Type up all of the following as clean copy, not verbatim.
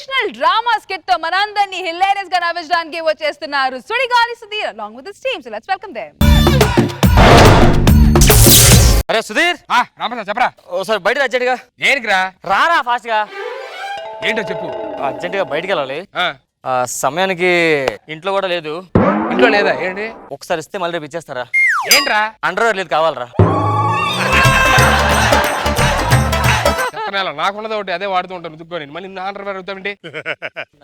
Sensational drama skit తో మనందరినీ hilarious గా నవ్వించడానికి వచ్చేస్తున్నారు Sudigali Sudheer along with his team. So let's welcome them. అరే సుధీర్ రామరాజు చెప్పరా ఓసారి బయటకు అర్జెంట్గా దేనికిరా రారా ఫాస్ట్ గా. ఏంటో చెప్పు. అర్జెంట్గా బయటికి వెళ్ళాలి. సమయానికి ఇంట్లో కూడా లేదు. ఇంట్లో లేదా ఏంటి? ఒకసారి ఇస్తే మళ్ళీ రేపు ఇచ్చేస్తారా? ఏంట్రా అండర్వేర్ లేదు కావాలరా? నాకున్నది ఒకటి అదే వాడుతూ ఉంటాను దుక్కుని మళ్ళీ నా అండర్వేర్ అవుతామండి.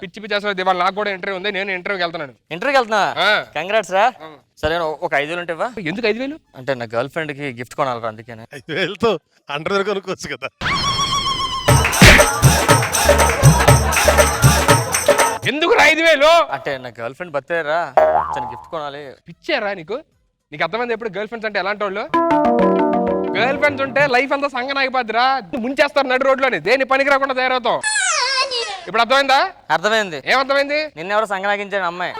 పిచ్చి పిచ్చి అసలు ఇవాళ నాకు కూడా ఇంటర్వ్యూ ఉంది. నేను ఇంటర్వ్యూకి వెళ్తున్నాను. ఇంటర్వ్యూకి వెళ్తున్నా? కంగ్రాట్స్ రా. సరే ఒక 5,000 ఉంటేవా? ఎందుకు 5,000? అంటే నా గర్ల్ ఫ్రెండ్ కి గిఫ్ట్ కొనాలరా అందుకనే. 5,000తో అండర్వేర్ కొనుక్కోవచ్చు కదా. ఎందుకు 5,000? అంటే నా గర్ల్ ఫ్రెండ్ బర్త్డే రా, గిఫ్ట్ కొనాలి. పిచ్చారా నీకు? నీకు అర్థమైంది ఎప్పుడు గర్ల్ ఫ్రెండ్స్ అంటే ఎలాంటి వాళ్ళు? గర్ల్ ఫ్రెండ్స్ ఉంటే లైఫ్ అంతా సంగన అయిపోద్దిరా. ముంచేస్తారు నడు రోడ్లోని, దేని పనికి రాకుండా తయారవుతాం. ఇప్పుడు అర్థమైందా? అర్థమైంది. ఏమర్థమైంది? నిన్నెవరో సంగనాగించాను అమ్మాయి.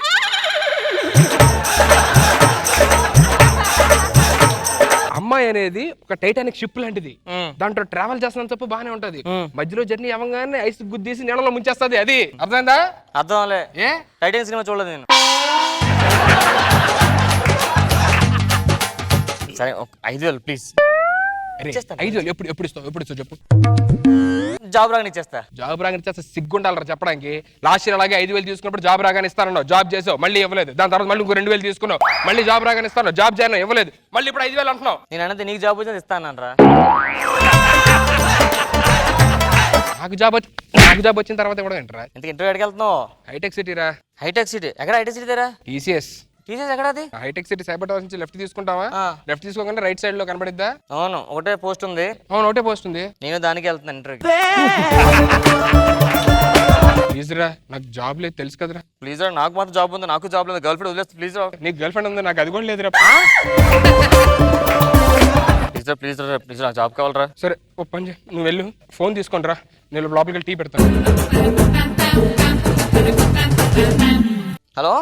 అమ్మాయి అనేది ఒక టైటానిక్ షిప్ లాంటిది. దాంట్లో ట్రావెల్ చేస్తున్న తప్ప బానే ఉంటది. మధ్యలో జర్నీ అవ్వగానే ఐస్ గుద్దీసి నీళ్ళలో ముంచేస్తుంది. అది అర్థమైందా? అర్థం అవలే. ఏ టైటానిక్ సినిమా చూడలేదు నేను. సరే 5,000 ప్లీజ్. 5,000 ఎప్పుడు ఇస్తావు చెప్పు. జాబ్ రాగానే ఇచ్చేస్తా. జాబ్ రాగానే ఇచ్చేస్తా? సిగ్గుండాలరా చెప్పడానికి. లాస్ట్ ఇయర్ అలాగే 5,000 తీసుకున్నప్పుడు జాబ్ రాగానే ఇస్తానన్నావు, జాబ్ చేసావు, మళ్ళీ ఇవ్వలేదు. దాని తర్వాత మళ్ళీ ఇంకో 2,000 తీసుకున్నావు, మళ్ళీ జాబ్ రాగానే ఇస్తాను, జాబ్ చేయను, ఇవ్వలేదు. మళ్ళీ ఇప్పుడు 5,000 అంటున్నావు. నేను అనేది నీకు జాబ్ వచ్చింది ఇస్తానరా. నాకు జాబ్ వచ్చిన తర్వాత ఇవ్వడం ఏంటరా? ఇంతకు ఇంటర్వ్యూ ఎక్కడికి వెళ్తున్నావు? హైటెక్ సిటీ రా. హైటెక్ సిటీ ఎక్కడ? హైటెక్ సిటీ దగ్గర టీసీఎస్. టీసీఎస్ ఎక్కడ? అది హైటెక్ సిటీ సైబర్ టవర్స్ నుంచి లెఫ్ట్ తీసుకుంటావా? లెఫ్ట్ తీసుకోగానే రైట్ సైడ్ లో కనబడిద్దా? అవును, ఒకటే పోస్ట్ ఉంది. అవును, ఒకటే పోస్ట్ ఉంది. నేను దానికి వెళ్తున్నాను ఇంటర్వ్యూ. ప్లీజ్ రా, నాకు జాబ్ లేదు తెలుసు కదరా. ప్లీజ్ రా, నాకు మాత్రం జాబ్ ఉంది. నాకు జాబ్ లేదు. గర్ల్ ఫ్రెండ్ వదిలేస్తా ప్లీజ్ రా. నీకు గర్ల్ ఫ్రెండ్ ఉంది, నాకు అది కూడా లేదురా. ప్లీజ్ రా జాబ్ కావాలరా. సరే ఓ పని చేయి, నువ్వు వెళ్ళు, ఫోన్ తీసుకొని రా, నేను లోపలికి వెళ్ళి టీ పెడతాను. హలో,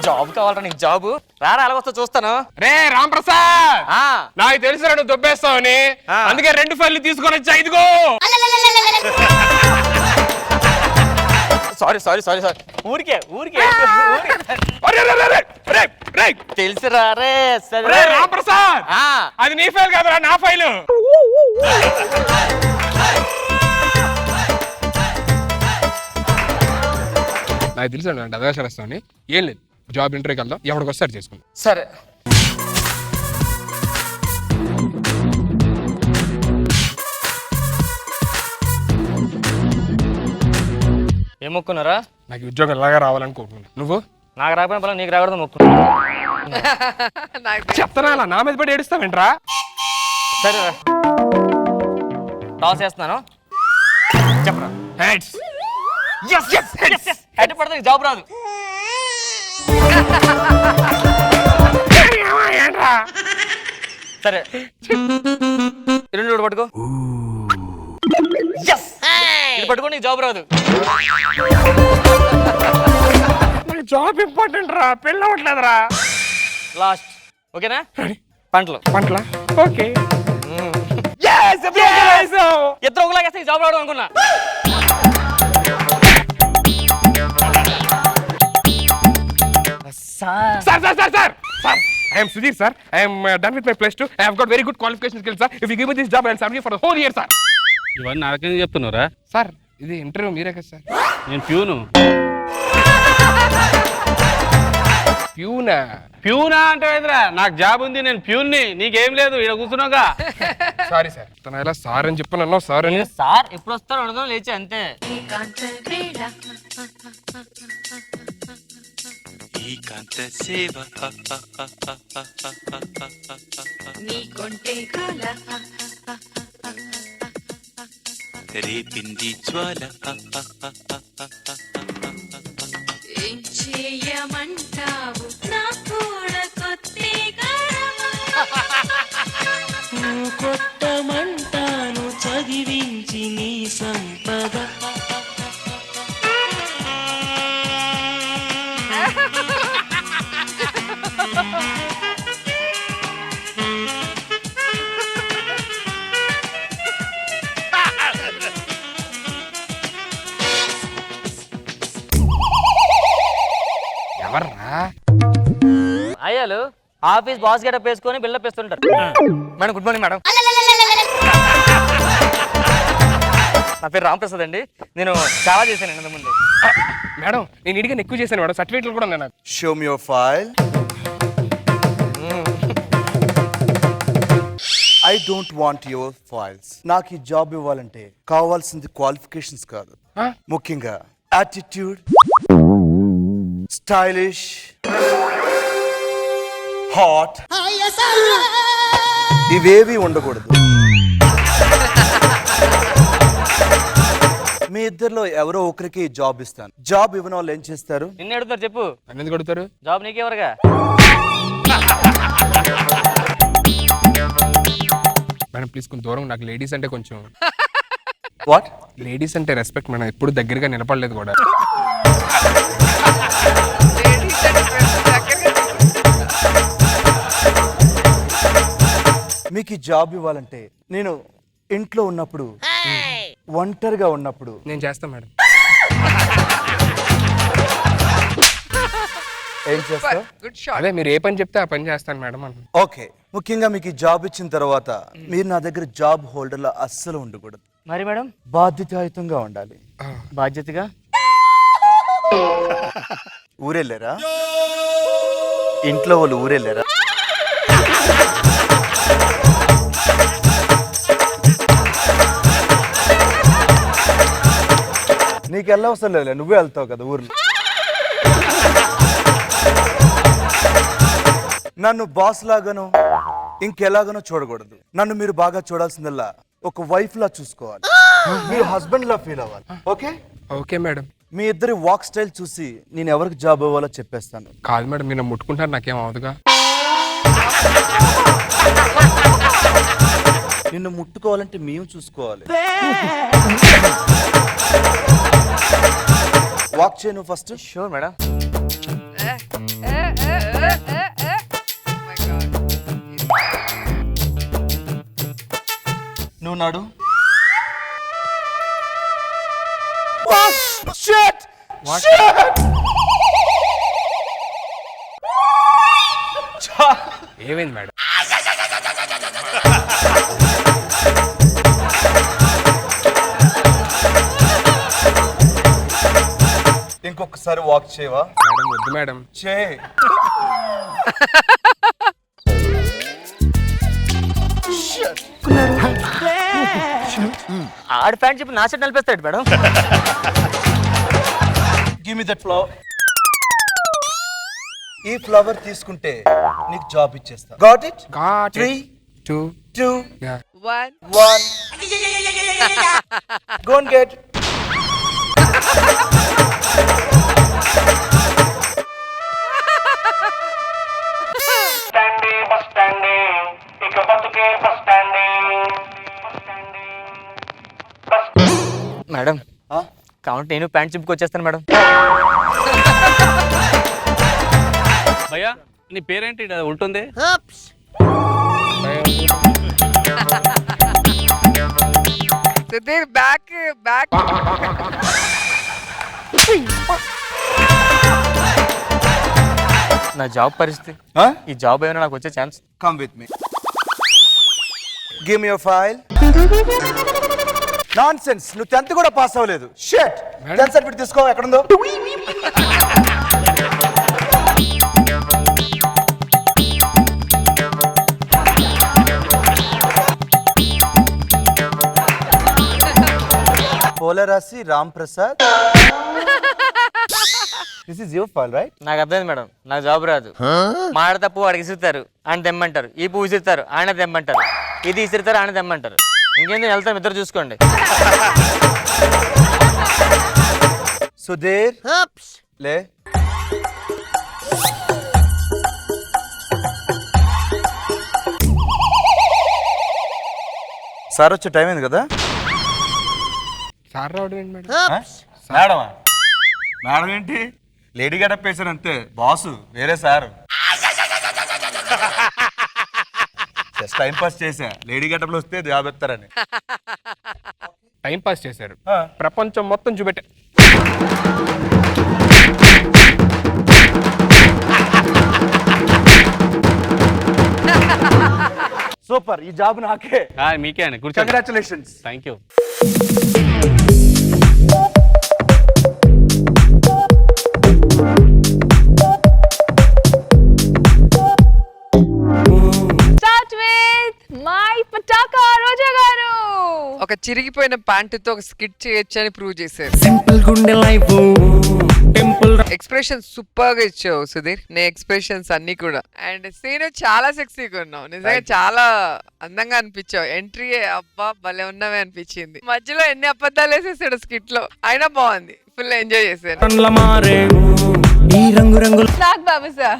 జాబ్ కావాలరా నీకు? జాబ్ రారా, అలా వస్తా చూస్తాను. రే రామ్ ప్రసాద్, నాకు తెలుసురా నువ్వు దొబ్బేస్తావని, అందుకే 2 ఫైళ్ళు తీసుకొని వచ్చా. ఇదిగో. సారీ ఊరికే తెలుసురా. రే సరే రామ్ ప్రసాద్, అది నీ ఫైల్ కాదురా, నా ఫైలు. నాకు తెలుసు అంటే అదవేశాలని ఏం లేదు. జాబ్ ఇంటర్వ్యూకి వెళ్దాం, ఎవరికి వస్తారు చేసుకుందాం. సరే. ఏం మొక్కున్నారా? నాకు ఉద్యోగం ఇలాగా రావాలనుకుంటున్నాను. నువ్వు? నాకు రాకపోయినా పర్లేదు, నీకు రాకూడదు మొక్కున్నా. చెప్తానా అలా నా మీద పడి ఏడుస్తావేంట్రా? సరే టాస్ చేస్తున్నాను, చెప్పరా. హెడ్ పడితే జాబ్ రాదు. సరే 2 పట్టుకో. ఇది పట్టుకో, నీకు జాబ్ రాదు. జాబ్ ఇంపార్టెంట్ రా, పెళ్ళి అవ్వట్లేదురా. లాస్ట్ ఓకేనా? పంటలు ఓకే. ఇద్దరు ఒకలాగేస్తే జాబ్ రావడం అనుకున్నా. Sir, I am Sudhir, sir. I am done with my +2. I have got very good qualification skills, sir. If you give me this job, I will serve you for the whole year, sir. ఇవన్నీ నాకేం చెప్తున్నారా? Sir ఇది interview మీరే కదా sir? నేను peon. ప్యూనా అంటే నాకు job ఉంది, నేను ప్యూన్ని. నీకేం లేదు, ఇక్కడ కూర్చున్నాగా. సారీ సార్, తన ఇలా సార్ అని చెప్పి అన్నావు. సార్ అని సార్ ఎప్పుడు వస్తారో అడగడం లేచి అంతే. రేపింది జ్వాల ఏం చేయమంటావు నా కూడా కొత్తగా కొట్టమంటాను చదివించి నీ సంపద. ఎవర్రా? అయ్యాలు ఆఫీస్ బాస్ గెటప్ వేసుకొని బిల్డప్ వేస్తుంటారు. Madam good morning madam. నా పేరు రామప్రసాద్ అండి. నేను చాలా చేశాను ఇంతకు ముందు. మేడం నేను ఇడిగా ఎక్కువ చేశాను మేడం, సర్టిఫికేట్లు కూడా ఉన్నాయి నాకు. Show me your file. I don't want your files. నాకు ఈ జాబ్ ఇవ్వాలంటే కావాల్సింది క్వాలిఫికేషన్స్ కాదు, ముఖ్యంగా యాటిట్యూడ్, స్టైలిష్, హాట్, ఇవేవి ఉండకూడదు. మీ ఇద్దరిలో ఎవరో ఒకరికి జాబ్ ఇస్తాను. జాబ్ ఇవ్వని వాళ్ళు ఏం చేస్తారు? నిన్ను అడుగుతారు చెప్పు. నన్ను ఎందుకు అడుగుతారు? జాబ్ నీకెవరుగా? మేడం ప్లీజ్ కొంచెం దూరం, నాకు లేడీస్ అంటే కొంచెం వాట్? లేడీస్ అంటే రెస్పెక్ట్ మేడం, ఎప్పుడు దగ్గరగా నిలబడలేదు కూడా. మీకు ఈ జాబ్ ఇవ్వాలంటే నేను ఇంట్లో ఉన్నప్పుడు, ఒంటరిగా ఉన్నప్పుడు నేను చేస్తాను మేడం. ఏం చేస్తావు? అదే మీరు ఏ పని చెప్తే ఆ పని చేస్తాను మేడం అంటున్నా. ఓకే, ముఖ్యంగా మీకు ఈ జాబ్ ఇచ్చిన తర్వాత మీరు నా దగ్గర జాబ్ హోల్డర్లో అస్సలు ఉండకూడదు. మరి మేడం బాధ్యతాయుతంగా ఉండాలి. బాధ్యతగా ఊరెళ్ళారా? ఇంట్లో వాళ్ళు ఊరెళ్ళారా? నీకు వెళ్ళవసరం లేదు, నువ్వే వెళ్తావు కదా ఊర్లో. నన్ను బాస్ లాగానో ఇంకెలాగానో చూడకూడదు. నన్ను మీరు బాగా చూడాల్సిందల్లా ఒక వైఫ్ లా చూసుకోవాలి. మీరు హస్బెండ్ లా ఫీల్ అవ్వాలి. Okay okay madam. మీ ఇద్దరి వాక్ స్టైల్ చూసి నేను ఎవరికి జాబ్ ఇవ్వాలో చెప్పేస్తాను. కాదు మేడం, మీరు ముట్టుకుంటారు నాకేం అవదుగా. నిన్ను ముట్టుకోవాలంటే మేము చూసుకోవాలి. వాక్ చేయను ఫస్ట్. Sure madam. నువ్వు నాడు. ఏమైంది మేడం? ఇంకొకసారి వాక్ చేయవా? మేడం వద్దు మేడం. చే. ఆడి ప్యాంట్ చెప్పి నా సెట్ నిలిపేస్తాడు madam. Give me that flower. ఈ ఫ్లవర్ తీసుకుంటే నీకు జాబ్ ఇచ్చేస్తా. Got it? Got it. 3 2 2 yeah. 1 Go and get. Madam కాబట్టి నేను ప్యాంట్ చింపుకొచ్చేస్తాను మేడం. భయ్యా నీ పేరేంటి ఇది ఉంటుంది? బ్యాక్ నా జాబ్ పరిస్థితి, ఈ జాబ్ ఏమైనా నాకు వచ్చే chance. Come with me. Give me your file. Nonsense. నువ్వు 10th కూడా పాస్ అవ్వలేదు. Shit. 10th సర్టిఫికేట్ తీసుకో, ఎక్కడుందో? పోలరాశి Ram Prasad. This is your file, right? నాకు అర్థమైంది మేడం, నాకు జాబ్ రాదు. మాడ తప్పు వాడికి ఇసురుతారు, ఆయన తెమ్మంటారు. ఈ పువ్వు ఇసురుతారు, ఆయన తెమ్మంటారు. ఇది ఇసురుతారు, ఆయన తెమ్మంటారు. ఇంకేంది వెళ్తాం, ఇద్దరు చూసుకోండి. సుధీర్ లే. సార్ వచ్చే టైం అయింది కదా. సార్ రావడం ఏంటి మేడం? మేడమా? మేడం ఏంటి, లేడీ గెటప్ వేసారు అంతే. బాసు వేరే సారు. జస్ట్ టైం పాస్ చేసా, లేడీ గెటప్ లో వస్తే జాబ్ ఎత్తారని. టైం పాస్ చేశారు, ప్రపంచం మొత్తం చూపెట్టా. సూపర్, ఈ జాబ్ నాకే. మీకే అండి, కూర్చోండి. Congratulations. Thank you. Start with my పటాకా రోజా గారు. ఒక చిరిగిపోయిన ప్యాంటుతో ఒక స్కిట్ చేయొచ్చు అని ప్రూవ్ చేశారు. సింపుల్ గుండె లైఫ్ టెంపుల్ ఎక్స్ప్రెషన్ సూపర్ గా ఇచ్చావు సుధీర్. నీ ఎక్స్ప్రెషన్స్ అన్ని కూడా. అండ్ సీన్ చాలా సెక్సీగా ఉన్నావు, నిజంగా చాలా అందంగా అనిపించావు. ఎంట్రీ అబ్బా భలే ఉన్నవే అనిపించింది. మధ్యలో ఎన్ని అబద్ధాలు వేసేసాడు స్కిట్ లో, అయినా బాగుంది, ఫుల్ ఎంజాయ్ చేశాను. మారే ఈ రంగు రంగుల నాగ్ బాబు సార్.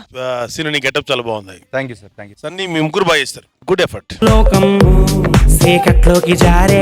సీను నీ గెటప్ చాలా బాగుంది. Thank you sir, thank you. Sunny మీ ముగ్గురు బాగా చేస్తారు. Good effort. లోకం సేకట్లోకి జారే